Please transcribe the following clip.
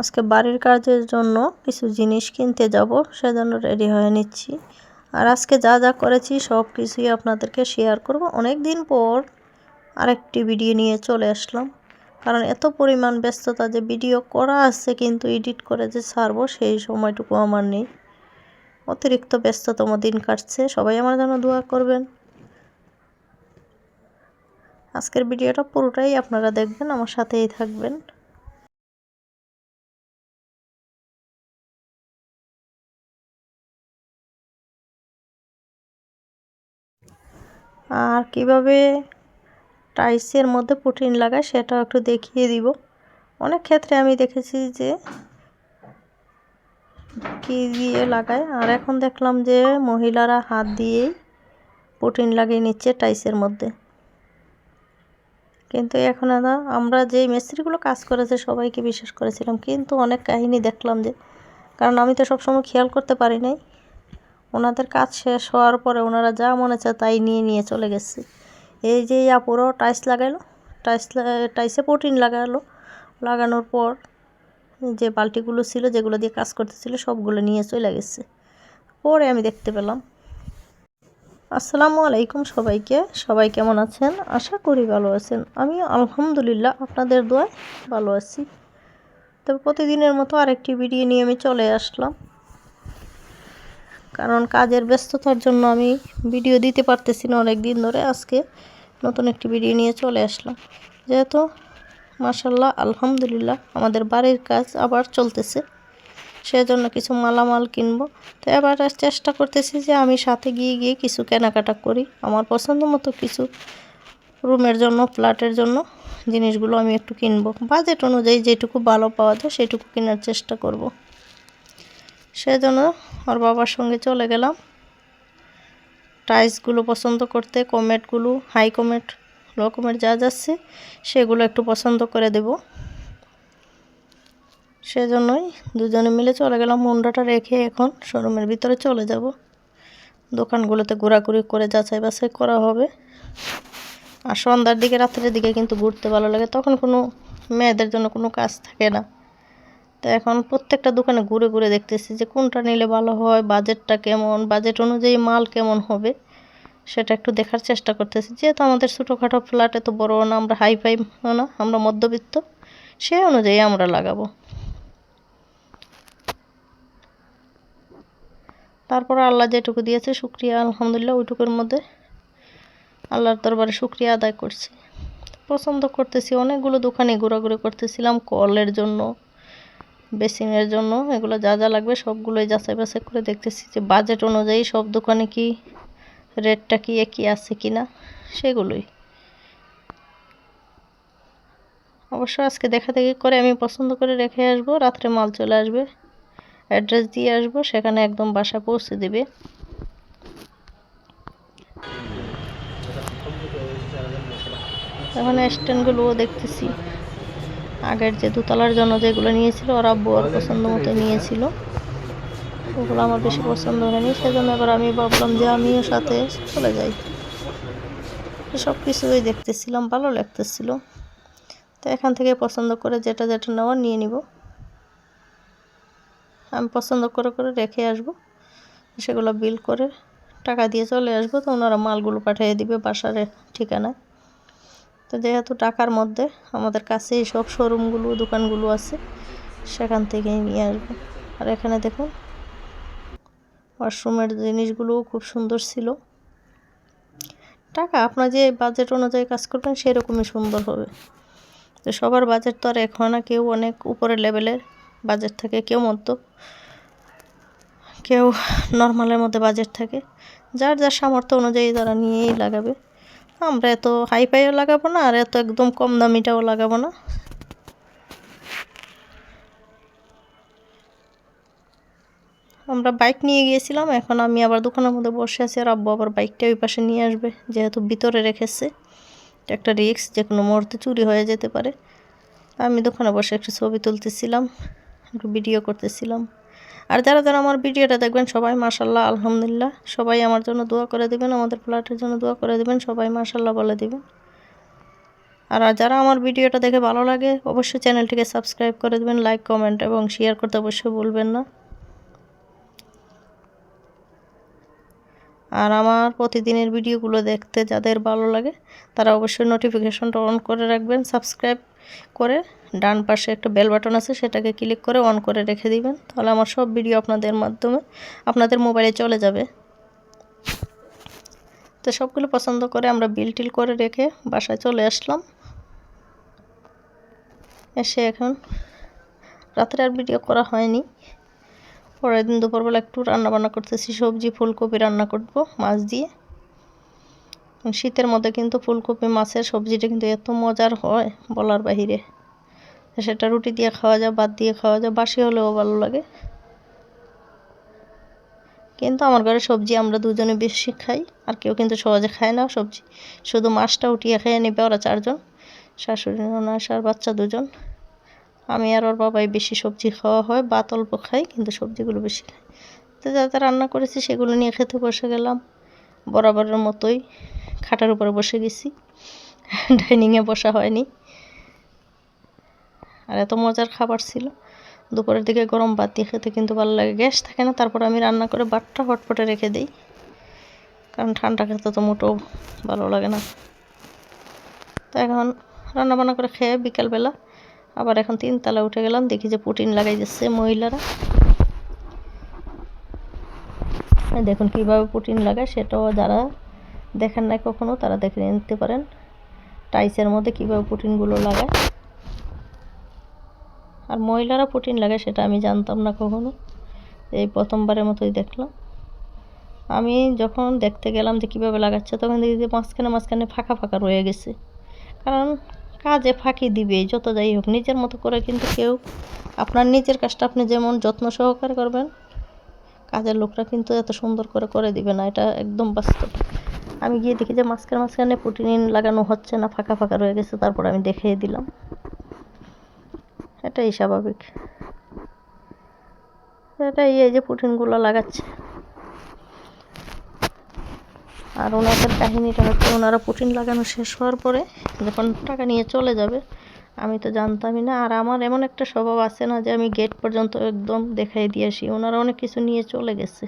আজকে বাড়ির কাজের জন্য কিছু জিনিস কিনতে যাব, সেজন্য রেডি হয়ে নিচ্ছি। আর আজকে যা যা করেছি সব কিছুই আপনাদেরকে শেয়ার করব। অনেক দিন পর আরেকটি ভিডিও নিয়ে চলে আসলাম, কারণ এত পরিমাণ ব্যস্ততা যে ভিডিও করা আছে কিন্তু এডিট করে যে ছাড়বো সেই সময়টুকু আমার নেই। অতিরিক্ত ব্যস্ততম দিন কাটছে। সবাই আমার জন্য দোয়া করবেন। আজকের ভিডিওটা পুরোটাই আপনারা দেখবেন, আমার সাথেই থাকবেন। আর কিভাবে টাইলসের মধ্যে পুটিন লাগায় সেটাও একটু দেখিয়ে দিব। অনেক ক্ষেত্রে আমি দেখেছি যে কি দিয়ে লাগায়, আর এখন দেখলাম যে মহিলারা হাত দিয়েই পুটিন লাগিয়ে নিচ্ছে টাইলসের মধ্যে। কিন্তু এখন আমরা যেই মিস্ত্রিগুলো কাজ করেছে সবাইকে বিশ্বাস করেছিলাম, কিন্তু অনেক কাহিনী দেখলাম যে, কারণ আমি তো সবসময় খেয়াল করতে পারি নাই। ওনাদের কাজ শেষ হওয়ার পরে ওনারা যা মনে চায় তাই নিয়ে নিয়ে চলে গেছে। এই যে আপুরো টাইলস লাগাইলো, টাইলসে পুটিন লাগানোর পর যে বালতিগুলো ছিল যেগুলো দিয়ে কাজ করতেছিল সবগুলো নিয়ে চলে গেছে। পরে আমি দেখতে পেলাম। আসসালামু আলাইকুম সবাইকে। সবাই কেমন আছেন? আশা করি ভালো আছেন। আমি আলহামদুলিল্লাহ আপনাদের দোয়ায় ভালো আছি। তবে প্রতিদিনের মতো আরেকটি ভিডিও নিয়ে আমি চলে আসলাম, কারণ কাজের ব্যস্ততার জন্য আমি ভিডিও দিতে পারতেছি না অনেক দিন ধরে। আজকে নতুন একটি ভিডিও নিয়ে চলে আসলাম, যেহেতু মাশাআল্লাহ আলহামদুলিল্লাহ আমাদের বাড়ির কাজ আবার চলতেছে, সেজন্য কিছু মালামাল কিনবো। তো এবার চেষ্টা করতেছি যে আমি সাথে গিয়ে কিছু কেনাকাটা করি। আমার পছন্দ মতো কিছু রুমের জন্য, ফ্ল্যাটের জন্য জিনিসগুলো আমি একটু কিনবো। বাজেট অনুযায়ী যেটুকু ভালো পাওয়া যায় সেটুকু কেনার চেষ্টা করব। সেজন্য ওর বাবার সঙ্গে চলে গেলাম টাইলসগুলো পছন্দ করতে। কমেটগুলো, হাই কমেট, লো কমেট যা যাচ্ছে সেগুলো একটু পছন্দ করে দেব। সেজন্যই দুজনে মিলে চলে গেলাম। মুন্ডাটা রেখে এখন শোরুমের ভিতরে চলে যাব। দোকানগুলোতে ঘোরাঘুরি করে যাচাই বাছাই করা হবে। আর সন্ধ্যার দিকে, রাত্রের দিকে কিন্তু ঘুরতে ভালো লাগে, তখন কোনো মেয়েদের জন্য কোনো কাজ থাকে না। তো এখন প্রত্যেকটা দোকানে ঘুরে ঘুরে দেখতেছি যে কোনটা নিলে ভালো হয়, বাজেটটা কেমন, বাজেট অনুযায়ী মাল কেমন হবে সেটা একটু দেখার চেষ্টা করতেছি। যেহেতু আমাদের ছোটোখাটো ফ্ল্যাট, এত বড় না, আমরা হাই ফাই না, আমরা মধ্যবিত্ত, সেই অনুযায়ী আমরা লাগাবো। তারপরে আল্লাহ যেটুকু দিয়েছে শুকরিয়া আলহামদুলিল্লাহ, ওইটুকুর মধ্যে আল্লাহর দরবারে শুকরিয়া আদায় করছি। পছন্দ করতেছি, অনেকগুলো দোকানে ঘোরাঘুরি করতেছিলাম কলের জন্য, বেসিনের জন্য, এগুলো যা যা লাগবে সবগুলোই যাচাই বাছাই করে দেখতেছি যে বাজেট অনুযায়ী সব দোকানে কি রেটটা কি একই আছে কি না, সেগুলোই। অবশ্য আজকে দেখা দেখি করে আমি পছন্দ করে রেখে আসবো, রাত্রে মাল চলে আসবে, অ্যাড্রেস দিয়ে আসবো, সেখানে একদম বাসা পৌঁছে দেবে। এখন স্ট্যান্ডগুলোও দেখতেছি। আগের যে দোতলার জন্য যেগুলো নিয়েছিল ওরা বউর পছন্দ মতো নিয়েছিল, ওগুলো আমার বেশি পছন্দ হয়নি। সেজন্য এবার আমি ভাবলাম যে আমিও সাথে চলে যাই। সব কিছুই দেখতেছিলাম, ভালো লাগতেছিল। তো এখান থেকে পছন্দ করে যেটা যেটা নেওয়া নিয়ে নিব। আমি পছন্দ করে করে রেখে আসবো, সেগুলো বিল করে টাকা দিয়ে চলে আসবো। তো ওনারা মালগুলো পাঠিয়ে দিবে বাসার ঠিকানায়। তো যেহেতু টাকার মধ্যে আমাদের কাছেই সব শোরুমগুলো, দোকানগুলো আছে, সেখান থেকেই নিয়ে আসবো। আর এখানে দেখুন ওয়াশরুমের জিনিসগুলোও খুব সুন্দর ছিল। টাকা আপনার যে বাজেট অনুযায়ী কাজ করবেন সেরকমই সুন্দর হবে। তো সবার বাজেট তো আর এক হয় না, কেউ অনেক উপরের লেভেলের বাজেট থাকে, কেউ মধ্য, কেউ নর্মালের মধ্যে বাজেট থাকে। যার যার সামর্থ্য অনুযায়ী তারা নিয়েই লাগাবে। আমরা এত হাই ফাইও লাগাবো না, আর এত একদম কম দামিটাও লাগাবো না। আমরা বাইক নিয়ে গিয়েছিলাম, এখন আমি আবার দোকানের মধ্যে বসে আছি, আর আব্বু আবার বাইকটা ওই পাশে নিয়ে আসবে, যেহেতু ভিতরে রেখেছে। একটা রিস্ক, যে কোনো মুহূর্তে চুরি হয়ে যেতে পারে। আমি দোকানে বসে একটু ছবি তুলতেছিলাম, একটু ভিডিও করতেছিলাম। আর যারা যারা আমার ভিডিওটা দেখবেন সবাই মাশাআল্লাহ আলহামদুলিল্লাহ, সবাই আমার জন্য দোয়া করে দেবেন, আমাদের ফ্ল্যাটের জন্য দোয়া করে দেবেন, সবাই মাশাআল্লাহ বলে দেবেন। আর যারা আমার ভিডিওটা দেখে ভালো লাগে অবশ্যই চ্যানেলটিকে সাবস্ক্রাইব করে দেবেন, লাইক কমেন্ট এবং শেয়ার করতে অবশ্যই ভুলবেন না। আর আমার প্রতিদিনের ভিডিওগুলো দেখতে যাদের ভালো লাগে তারা অবশ্যই নোটিফিকেশনটা অন করে রাখবেন, সাবস্ক্রাইব করে ডান পাশে একটা বেল বাটন আছে সেটাকে ক্লিক করে অন করে রেখে দিবেন, তাহলে আমার সব ভিডিও আপনাদের মোবাইলে চলে যাবে। তো সবগুলো পছন্দ করে আমরা বিল টিল করে রেখে বাসায় চলে আসলাম। এসে এখন রাত্রে আর ভিডিও করা হয়নি। পরের দিন দুপুরবেলা একটু রান্নাবান্না করতেছি, সবজি ফুলকপি রান্না করব মাছ দিয়ে। শীতের মধ্যে কিন্তু ফুলকপি মাছের সবজিটা কিন্তু এত মজার হয় বলার বাহিরে। সেটা রুটি দিয়ে খাওয়া যায়, ভাত দিয়ে খাওয়া যায়, বাসি হলেও ভালো লাগে। কিন্তু আমার ঘরে সবজি আমরা দুজনে বেশি খাই, আর কেউ কিন্তু সহজে খায় না সবজি। শুধু মাছটা উঠিয়ে খেয়ে নেবে ওরা 4 জন, শাশুড়ি ননাস আর বাচ্চা 2 জন। আমি আর ওর বাবাই বেশি সবজি খাওয়া হয়, ভাত অল্প খাই কিন্তু সবজিগুলো বেশি খাই। তো যা যা রান্না করেছি সেগুলো নিয়ে খেতে বসে গেলাম। বরাবরের মতোই খাটের উপরে বসে গেছি, ডাইনিংয়ে বসা হয়নি। আর এত মজার খাবার ছিল, দুপুরের দিকে গরম ভাত দিয়ে খেতে কিন্তু ভালো লাগে, গ্যাস থাকে না। তারপর আমি রান্না করে ভাতটা হটপটে রেখে দিই, কারণ ঠান্ডা খেতে তো মোটেও ভালো লাগে না। তো এখন রান্নাবান্না করে খেয়ে বিকালবেলা আবার এখন 3 তলায় উঠে গেলাম, দেখি যে পুটিন লাগাই দিচ্ছে মহিলারা। দেখুন কীভাবে পুটিন লাগায়, সেটাও যারা দেখেন নাই কখনো তারা দেখে নিতে পারেন টাইসের মধ্যে কীভাবে পুটিনগুলো লাগায়। আর মহিলারা পুটিন লাগায় সেটা আমি জানতাম না কখনো, এই প্রথমবারের মতোই দেখলাম। আমি যখন দেখতে গেলাম যে কীভাবে লাগাচ্ছে তখন দেখি যে মাঝখানে ফাঁকা ফাঁকা রয়ে গেছে, কারণ কাজে ফাঁকি দিবে যত যাই হোক নিজের মতো করে। কিন্তু কেউ আপনার নিজের কাজটা আপনি যেমন যত্ন সহকারে করবেন, কাজের লোকরা কিন্তু এত সুন্দর করে করে দিবে না, এটা একদম বাস্তব। আমি গিয়ে দেখি যে মাঝখানে পুটিন লাগানো হচ্ছে না, ফাঁকা ফাঁকা রয়ে গেছে। তারপর আমি দেখিয়ে দিলাম, এটাই স্বাভাবিক। এটাই এই যে পুটিনগুলো লাগাচ্ছে। আর ওনাদের কাহিনীটা হচ্ছে, ওনারা পুটিন লাগানো শেষ হওয়ার পরে যখন টাকা নিয়ে চলে যাবে, আমি তো জানতামই না। আর আমার এমন একটা স্বভাব আছে না যে আমি গেট পর্যন্ত একদম দেখাই দিয়ে আসি, ওনারা অনেক কিছু নিয়ে চলে গেছে।